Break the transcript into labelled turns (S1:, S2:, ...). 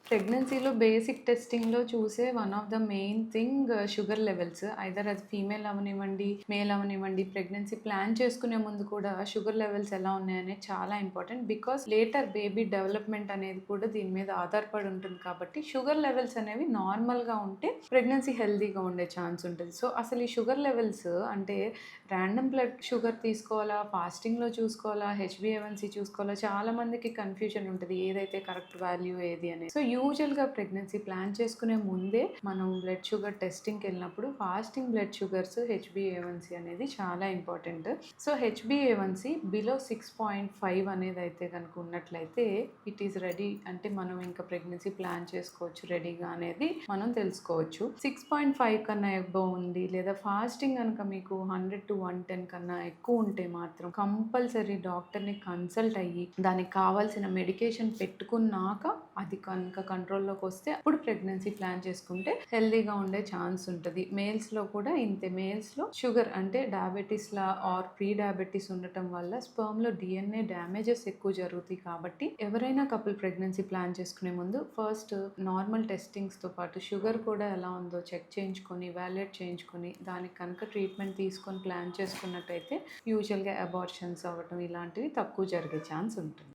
S1: ప్రెగ్నెన్సీలో బేసిక్ టెస్టింగ్‌లో చూసే one of the main thing sugar levels. Either అది ఫీమేల్ అవ్వనివ్వండి, మేల్ అవ్వనివ్వండి, ప్రెగ్నెన్సీ ప్లాన్ చేసుకునే ముందు కూడా షుగర్ లెవెల్స్ ఎలా ఉన్నాయనేది చాలా important. Because later baby development అనేది కూడా దీని మీద ఆధారపడి ఉంటుంది కాబట్టి షుగర్ లెవెల్స్ అనేవి నార్మల్‌గా ఉంటే ప్రెగ్నెన్సీ హెల్తీగా ఉండే ఛాన్స్ ఉంటది. సో, అసలు ఈ షుగర్ లెవెల్స్ అంటే ర్యాండమ్ బ్లడ్ షుగర్ తీసుకోవాలా? ఫాస్టింగ్‌లో చూసుకోవాలా? హెచ్‌బీఏవన్సీ చూసుకోవాలా? చాలా మందికి కన్‌ఫ్యూజన్ ఉంటది. ఏదైతే కరెక్ట్ వాల్యూ ఏది అనేది. సో, యూజువల్‌గా ప్రెగ్నెన్సీ ప్లాన్ చేసుకునే ముందే మనం బ్లడ్ షుగర్ టెస్టింగ్‌కెళ్ళినప్పుడు ఫాస్టింగ్ బ్లడ్ షుగర్స్ హెచ్‌బీఏవన్సీ అనేది చాలా ఇంపార్టెంట్. సో, హెచ్‌బీఏవన్సీ బిలో 6.5 అనేదైతే గనుక ఉన్నట్లయితే ఇట్ ఈస్ రెడీ, అంటే మనం ఇంకా ప్రెగ్నెన్సీ ప్లాన్ చేసుకోవచ్చు రెడీగా అనేది మనం తెలుసుకోవచ్చు. 6.5 కన్నా అబోవ్ ఉంది లేదా ఫాస్టింగ్ గనుక మీకు 100-110 కన్నా ఎక్కువ ఉంటే మాత్రం కంపల్సరీ డాక్టర్‌ని కన్సల్ట్ అయ్యి దానికి కావాల్సిన మెడికేషన్ పెట్టుకున్నాక అది కనుక కంట్రోల్‌లోకి వస్తే అప్పుడు ప్రెగ్నెన్సీ ప్లాన్ చేసుకుంటే హెల్తీగా ఉండే ఛాన్స్ ఉంటది. మేల్స్‌లో కూడా ఇంతే. మేల్స్‌లో షుగర్ అంటే డయాబెటిస్‌లా ఆర్ ప్రీ డయాబెటిస్ ఉండటం వల్ల స్పెర్మ్‌లో డీఎన్ఏ డ్యామేజెస్ ఎక్కువ జరుగుతాయి కాబట్టి ఎవరైనా కపుల్ ప్రెగ్నెన్సీ ప్లాన్ చేసుకునే ముందు ఫస్ట్ నార్మల్ టెస్టింగ్స్‌తో పాటు షుగర్ కూడా ఎలా ఉందో చెక్ చేయించుకొని, వాలిడేట్ చేయించుకొని దానికి కనుక ట్రీట్మెంట్ తీసుకొని ప్లాన్ చేసుకున్నట్టయితే యూజువల్‌గా అబార్షన్స్ అవ్వటం ఇలాంటివి తక్కువ జరిగే ఛాన్స్ ఉంటుంది.